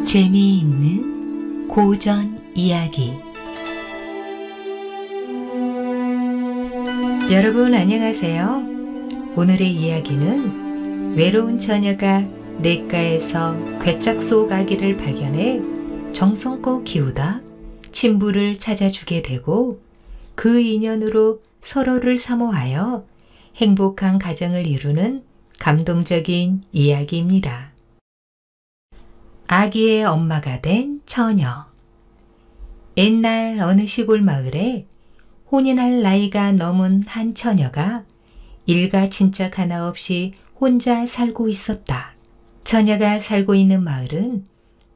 재미있는 고전 이야기. 여러분 안녕하세요. 오늘의 이야기는 외로운 처녀가 냇가에서 괴짝 속 아기를 발견해 정성껏 키우다 친부를 찾아주게 되고 그 인연으로 서로를 사모하여 행복한 가정을 이루는 감동적인 이야기입니다. 아기의 엄마가 된 처녀. 옛날 어느 시골 마을에 혼인할 나이가 넘은 한 처녀가 일가 친척 하나 없이 혼자 살고 있었다. 처녀가 살고 있는 마을은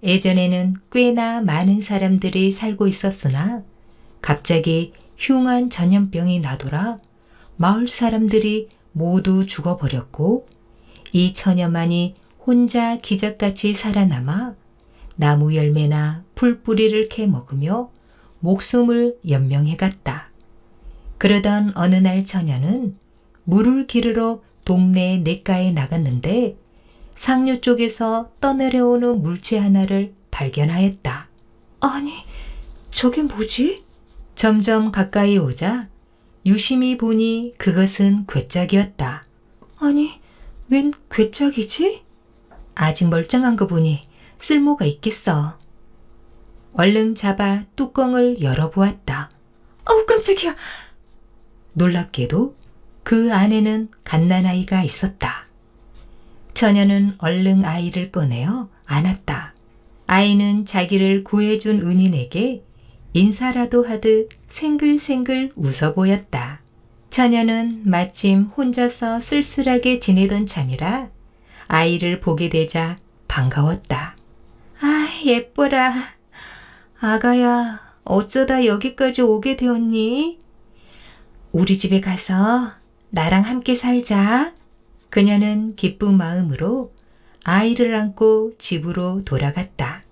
예전에는 꽤나 많은 사람들이 살고 있었으나 갑자기 흉한 전염병이 나돌아 마을 사람들이 모두 죽어버렸고 이 처녀만이 혼자 기적같이 살아남아 나무 열매나 풀뿌리를 캐 먹으며 목숨을 연명해갔다. 그러던 어느 날 처녀는 물을 기르러 동네 냇가에 나갔는데 상류 쪽에서 떠내려오는 물체 하나를 발견하였다. 아니, 저게 뭐지? 점점 가까이 오자 유심히 보니 그것은 괴짝이었다. 아니, 웬 괴짝이지? 아직 멀쩡한 거 보니 쓸모가 있겠어. 얼른 잡아 뚜껑을 열어보았다. 어우 깜짝이야. 놀랍게도 그 안에는 갓난아이가 있었다. 처녀는 얼른 아이를 꺼내어 안았다. 아이는 자기를 구해준 은인에게 인사라도 하듯 생글생글 웃어 보였다. 처녀는 마침 혼자서 쓸쓸하게 지내던 참이라 아이를 보게 되자 반가웠다. 아, 예뻐라. 아가야, 어쩌다 여기까지 오게 되었니? 우리 집에 가서 나랑 함께 살자. 그녀는 기쁜 마음으로 아이를 안고 집으로 돌아갔다.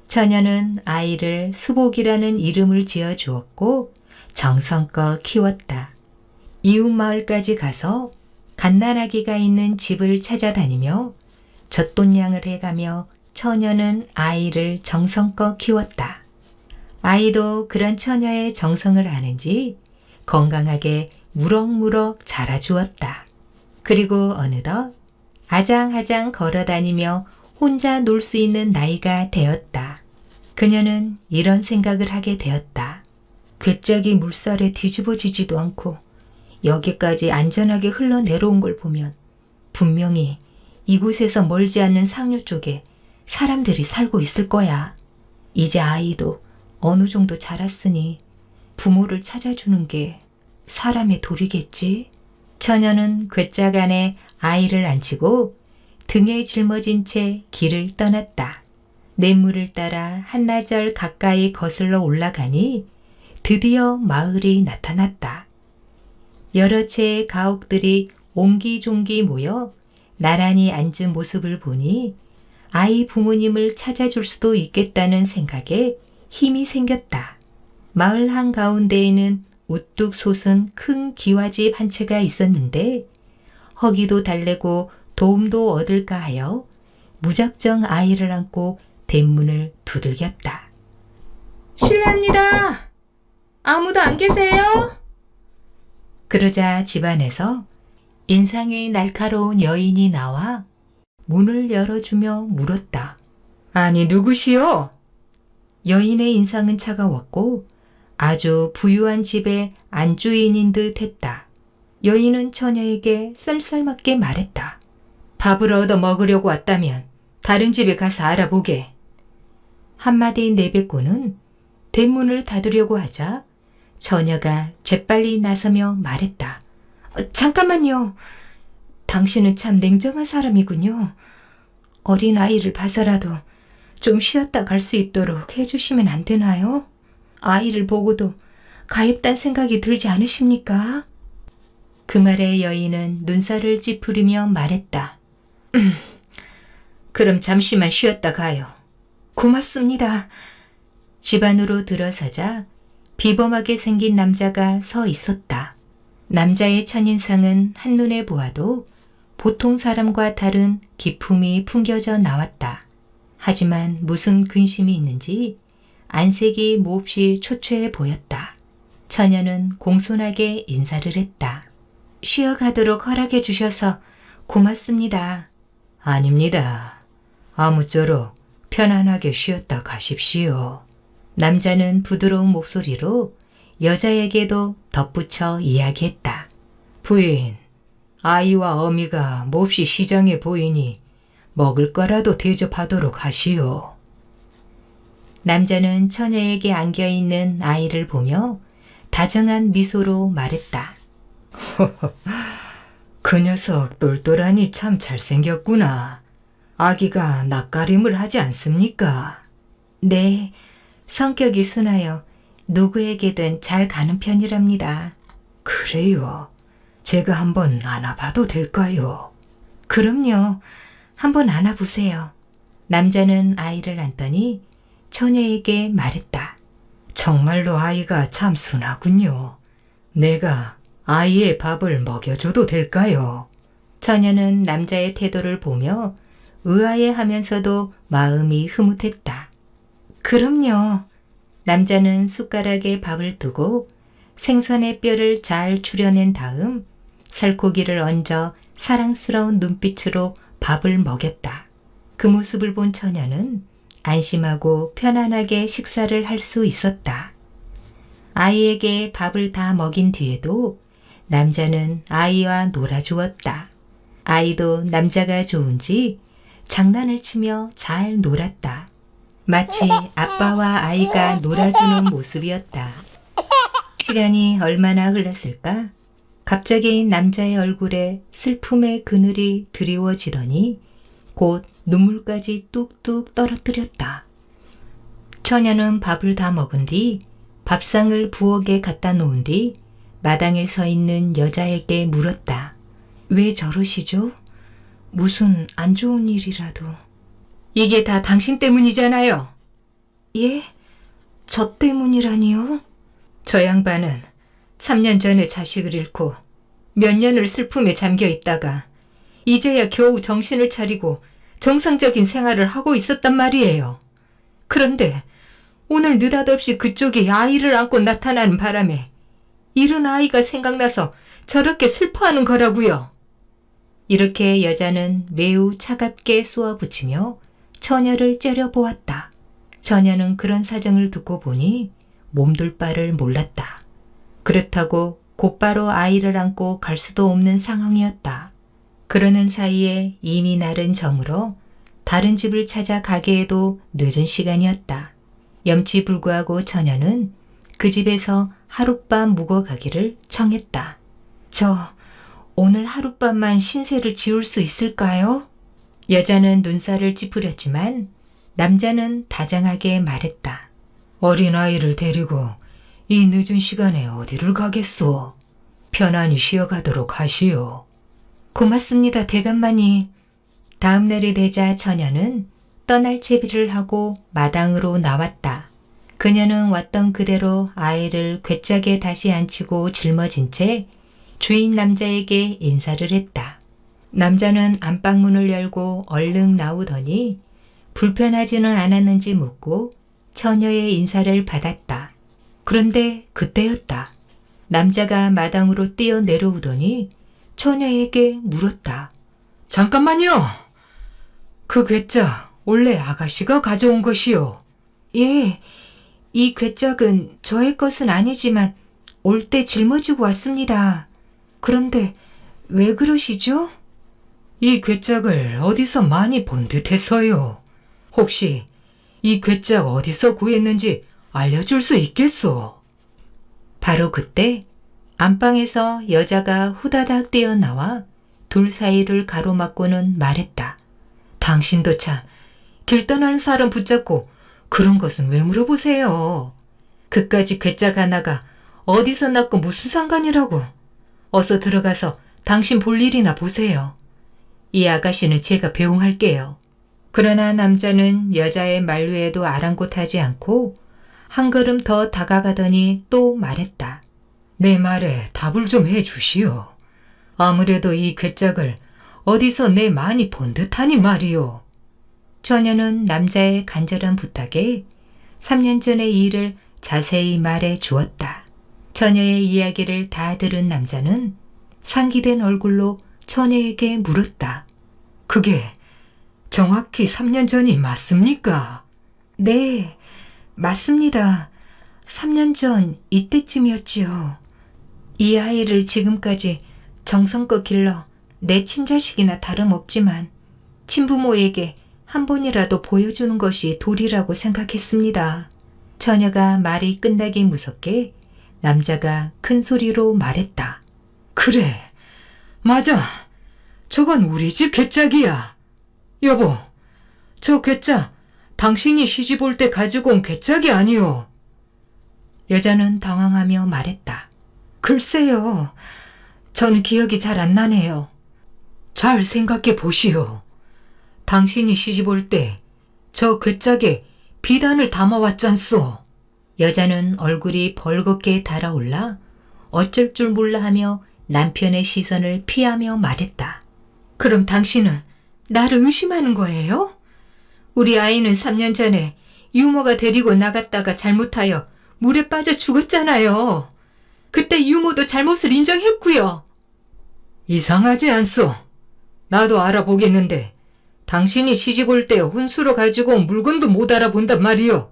처녀는 아이를 수복이라는 이름을 지어 주었고 정성껏 키웠다. 이웃 마을까지 가서 갓난아기가 있는 집을 찾아다니며 젖돈냥을 해가며 처녀는 아이를 정성껏 키웠다. 아이도 그런 처녀의 정성을 아는지 건강하게 무럭무럭 자라주었다. 그리고 어느덧 아장아장 걸어다니며 혼자 놀 수 있는 나이가 되었다. 그녀는 이런 생각을 하게 되었다. 괴짝이 물살에 뒤집어지지도 않고 여기까지 안전하게 흘러내려온 걸 보면 분명히 이곳에서 멀지 않는 상류 쪽에 사람들이 살고 있을 거야. 이제 아이도 어느 정도 자랐으니 부모를 찾아주는 게 사람의 도리겠지. 처녀는 괴짝 안에 아이를 앉히고 등에 짊어진 채 길을 떠났다. 냇물을 따라 한나절 가까이 거슬러 올라가니 드디어 마을이 나타났다. 여러 채의 가옥들이 옹기종기 모여 나란히 앉은 모습을 보니 아이 부모님을 찾아줄 수도 있겠다는 생각에 힘이 생겼다. 마을 한가운데에는 우뚝 솟은 큰 기와집 한 채가 있었는데 허기도 달래고 도움도 얻을까 하여 무작정 아이를 안고 대문을 두들겼다. 실례합니다. 아무도 안 계세요? 그러자 집안에서 인상이 날카로운 여인이 나와 문을 열어주며 물었다. 아니 누구시오? 여인의 인상은 차가웠고 아주 부유한 집의 안주인인 듯 했다. 여인은 처녀에게 쌀쌀맞게 말했다. 밥을 얻어 먹으려고 왔다면 다른 집에 가서 알아보게. 한마디 내뱉고는 대문을 닫으려고 하자 처녀가 재빨리 나서며 말했다. 잠깐만요. 당신은 참 냉정한 사람이군요. 어린 아이를 봐서라도 좀 쉬었다 갈 수 있도록 해주시면 안 되나요? 아이를 보고도 가엾단 생각이 들지 않으십니까? 그 말에 여인은 눈살을 찌푸리며 말했다. 그럼 잠시만 쉬었다 가요. 고맙습니다. 집 안으로 들어서자 비범하게 생긴 남자가 서 있었다. 남자의 첫인상은 한눈에 보아도 보통 사람과 다른 기품이 풍겨져 나왔다. 하지만 무슨 근심이 있는지 안색이 몹시 초췌해 보였다. 처녀는 공손하게 인사를 했다. 쉬어가도록 허락해 주셔서 고맙습니다. 아닙니다. 아무쪼록 편안하게 쉬었다 가십시오. 남자는 부드러운 목소리로 여자에게도 덧붙여 이야기했다. 부인, 아이와 어미가 몹시 시장해 보이니 먹을 거라도 대접하도록 하시오. 남자는 처녀에게 안겨있는 아이를 보며 다정한 미소로 말했다. 그 녀석 똘똘하니 참 잘생겼구나. 아기가 낯가림을 하지 않습니까? 네, 성격이 순하여 누구에게든 잘 가는 편이랍니다. 그래요. 제가 한번 안아봐도 될까요? 그럼요. 한번 안아보세요. 남자는 아이를 안더니 처녀에게 말했다. 정말로 아이가 참 순하군요. 내가 아이의 밥을 먹여줘도 될까요? 처녀는 남자의 태도를 보며 의아해하면서도 마음이 흐뭇했다. 그럼요. 남자는 숟가락에 밥을 두고 생선의 뼈를 잘 추려낸 다음 살코기를 얹어 사랑스러운 눈빛으로 밥을 먹였다. 그 모습을 본 처녀는 안심하고 편안하게 식사를 할 수 있었다. 아이에게 밥을 다 먹인 뒤에도 남자는 아이와 놀아주었다. 아이도 남자가 좋은지 장난을 치며 잘 놀았다. 마치 아빠와 아이가 놀아주는 모습이었다. 시간이 얼마나 흘렀을까? 갑자기 남자의 얼굴에 슬픔의 그늘이 드리워지더니 곧 눈물까지 뚝뚝 떨어뜨렸다. 처녀는 밥을 다 먹은 뒤 밥상을 부엌에 갖다 놓은 뒤 마당에 서 있는 여자에게 물었다. 왜 저러시죠? 무슨 안 좋은 일이라도. 이게 다 당신 때문이잖아요. 예? 저 때문이라니요? 저 양반은 3년 전에 자식을 잃고 몇 년을 슬픔에 잠겨 있다가 이제야 겨우 정신을 차리고 정상적인 생활을 하고 있었단 말이에요. 그런데 오늘 느닷없이 그쪽이 아이를 안고 나타나는 바람에 잃은 아이가 생각나서 저렇게 슬퍼하는 거라고요. 이렇게 여자는 매우 차갑게 쏘아붙이며 처녀를 째려보았다. 처녀는 그런 사정을 듣고 보니 몸둘 바를 몰랐다. 그렇다고 곧바로 아이를 안고 갈 수도 없는 상황이었다. 그러는 사이에 이미 날은 저물어 다른 집을 찾아 가기에도 늦은 시간이었다. 염치불구하고 처녀는 그 집에서 하룻밤 묵어 가기를 청했다. 저 오늘 하룻밤만 신세를 지울 수 있을까요? 여자는 눈살을 찌푸렸지만 남자는 다정하게 말했다. 어린아이를 데리고 이 늦은 시간에 어디를 가겠소? 편안히 쉬어가도록 하시오. 고맙습니다, 대감마니. 다음 날이 되자 처녀는 떠날 채비를 하고 마당으로 나왔다. 그녀는 왔던 그대로 아이를 괴짝에 다시 앉히고 짊어진 채 주인 남자에게 인사를 했다. 남자는 안방문을 열고 얼른 나오더니 불편하지는 않았는지 묻고 처녀의 인사를 받았다. 그런데 그때였다. 남자가 마당으로 뛰어 내려오더니 처녀에게 물었다. 잠깐만요. 그 괴짝 원래 아가씨가 가져온 것이요. 예, 이 괴짝은 저의 것은 아니지만 올 때 짊어지고 왔습니다. 그런데 왜 그러시죠? 이 괴짝을 어디서 많이 본 듯해서요. 혹시 이 괴짝 어디서 구했는지 알려줄 수 있겠소? 바로 그때 안방에서 여자가 후다닥 뛰어나와 둘 사이를 가로막고는 말했다. 당신도 참 길 떠나는 사람 붙잡고 그런 것은 왜 물어보세요? 그까지 괴짝 하나가 어디서 났고 무슨 상관이라고. 어서 들어가서 당신 볼 일이나 보세요. 이 아가씨는 제가 배웅할게요. 그러나 남자는 여자의 만류에도 아랑곳하지 않고 한 걸음 더 다가가더니 또 말했다. 내 말에 답을 좀 해주시오. 아무래도 이 괴짝을 어디서 내 많이 본 듯하니 말이오. 처녀는 남자의 간절한 부탁에 3년 전의 일을 자세히 말해 주었다. 처녀의 이야기를 다 들은 남자는 상기된 얼굴로 처녀에게 물었다. 그게 정확히 3년 전이 맞습니까? 네, 맞습니다. 3년 전 이때쯤이었지요. 이 아이를 지금까지 정성껏 길러 내 친자식이나 다름없지만 친부모에게 한 번이라도 보여주는 것이 도리라고 생각했습니다. 처녀가 말이 끝나기 무섭게 남자가 큰 소리로 말했다. 그래, 맞아. 저건 우리 집 괴짝이야. 여보, 저 괴짝 당신이 시집 올 때 가지고 온 괴짝이 아니오. 여자는 당황하며 말했다. 글쎄요, 전 기억이 잘 안 나네요. 잘 생각해 보시오. 당신이 시집 올 때 저 괴짝에 비단을 담아왔잖소. 여자는 얼굴이 벌겋게 달아올라 어쩔 줄 몰라 하며 남편의 시선을 피하며 말했다. 그럼 당신은 나를 의심하는 거예요? 우리 아이는 3년 전에 유모가 데리고 나갔다가 잘못하여 물에 빠져 죽었잖아요. 그때 유모도 잘못을 인정했고요. 이상하지 않소? 나도 알아보겠는데 당신이 시집 올 때 혼수로 가지고 온 물건도 못 알아본단 말이요.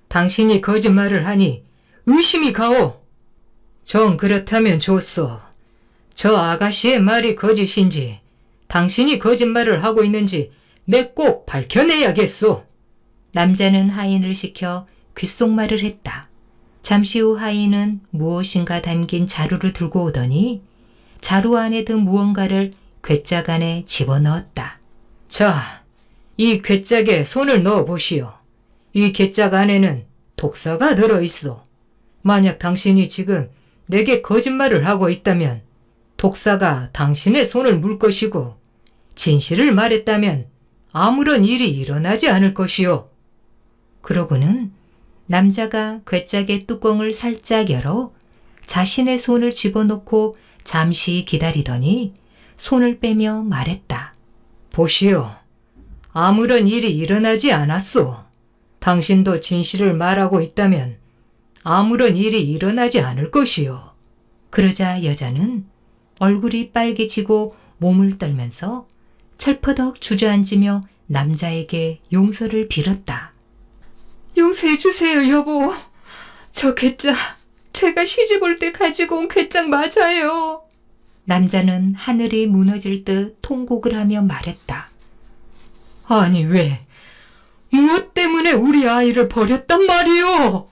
당신이 거짓말을 하니 의심이 가오. 정 그렇다면 좋소. 저 아가씨의 말이 거짓인지 당신이 거짓말을 하고 있는지 내 꼭 밝혀내야겠소. 남자는 하인을 시켜 귓속말을 했다. 잠시 후 하인은 무엇인가 담긴 자루를 들고 오더니 자루 안에 든 무언가를 괴짝 안에 집어넣었다. 자, 이 괴짝에 손을 넣어보시오. 이 괴짝 안에는 독사가 들어있어. 만약 당신이 지금 내게 거짓말을 하고 있다면 독사가 당신의 손을 물 것이고 진실을 말했다면 아무런 일이 일어나지 않을 것이오. 그러고는 남자가 괴짝의 뚜껑을 살짝 열어 자신의 손을 집어넣고 잠시 기다리더니 손을 빼며 말했다. 보시오. 아무런 일이 일어나지 않았소. 당신도 진실을 말하고 있다면 아무런 일이 일어나지 않을 것이오. 그러자 여자는 얼굴이 빨개지고 몸을 떨면서 철퍼덕 주저앉으며 남자에게 용서를 빌었다. 용서해 주세요, 여보. 저 괴짝, 제가 시집 올 때 가지고 온 괴짝 맞아요. 남자는 하늘이 무너질 듯 통곡을 하며 말했다. 아니 왜? 무엇 때문에 우리 아이를 버렸단 말이오?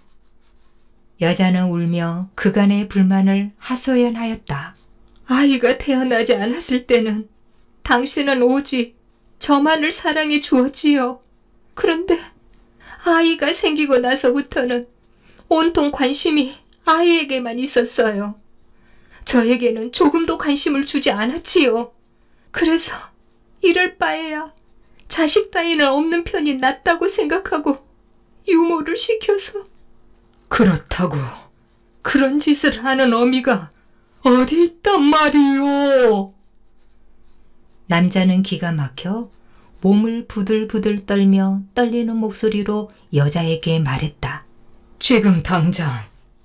여자는 울며 그간의 불만을 하소연하였다. 아이가 태어나지 않았을 때는 당신은 오직 저만을 사랑해 주었지요. 그런데 아이가 생기고 나서부터는 온통 관심이 아이에게만 있었어요. 저에게는 조금도 관심을 주지 않았지요. 그래서 이럴 바에야 자식 따위는 없는 편이 낫다고 생각하고 유모를 시켜서. 그렇다고 그런 짓을 하는 어미가 어디 있단 말이오. 남자는 기가 막혀 몸을 부들부들 떨며 떨리는 목소리로 여자에게 말했다. 지금 당장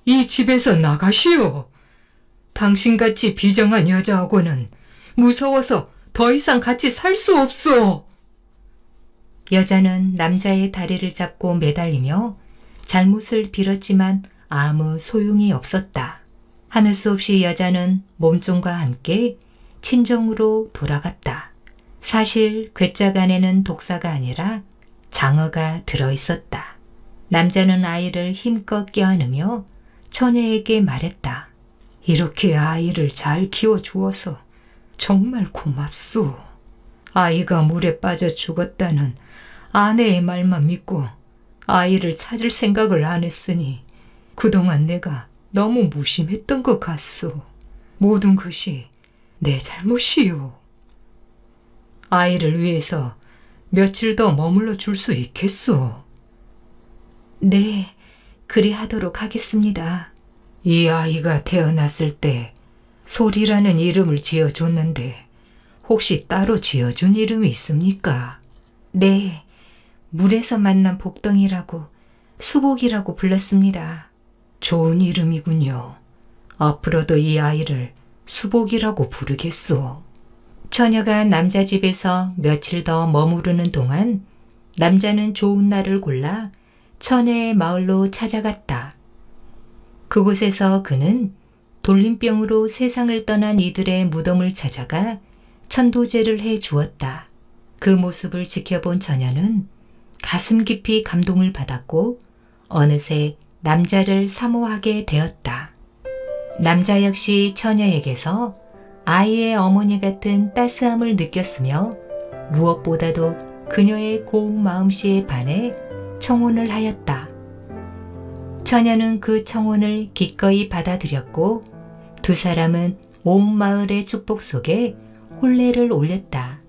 이 집에서 나가시오. 당신같이 비정한 여자하고는 무서워서 더 이상 같이 살 수 없어. 여자는 남자의 다리를 잡고 매달리며 잘못을 빌었지만 아무 소용이 없었다. 하늘 수 없이 여자는 몸종과 함께 친정으로 돌아갔다. 사실 괴짝 안에는 독사가 아니라 장어가 들어있었다. 남자는 아이를 힘껏 껴안으며 처녀에게 말했다. 이렇게 아이를 잘 키워주어서 정말 고맙소. 아이가 물에 빠져 죽었다는 아내의 말만 믿고 아이를 찾을 생각을 안 했으니 그동안 내가 너무 무심했던 것 같소. 모든 것이 내 잘못이요. 아이를 위해서 며칠 더 머물러 줄 수 있겠소? 네, 그리 하도록 하겠습니다. 이 아이가 태어났을 때 소리라는 이름을 지어줬는데 혹시 따로 지어준 이름이 있습니까? 네, 물에서 만난 복덩이라고 수복이라고 불렀습니다. 좋은 이름이군요. 앞으로도 이 아이를 수복이라고 부르겠소. 처녀가 남자 집에서 며칠 더 머무르는 동안 남자는 좋은 날을 골라 처녀의 마을로 찾아갔다. 그곳에서 그는 돌림병으로 세상을 떠난 이들의 무덤을 찾아가 천도제를 해 주었다. 그 모습을 지켜본 처녀는 가슴 깊이 감동을 받았고 어느새 남자를 사모하게 되었다. 남자 역시 처녀에게서 아이의 어머니 같은 따스함을 느꼈으며 무엇보다도 그녀의 고운 마음씨에 반해 청혼을 하였다. 처녀는 그 청혼을 기꺼이 받아들였고 두 사람은 온 마을의 축복 속에 혼례를 올렸다.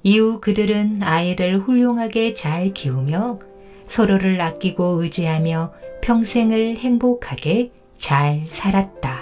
이후 그들은 아이를 훌륭하게 잘 키우며 서로를 아끼고 의지하며 평생을 행복하게 잘 살았다.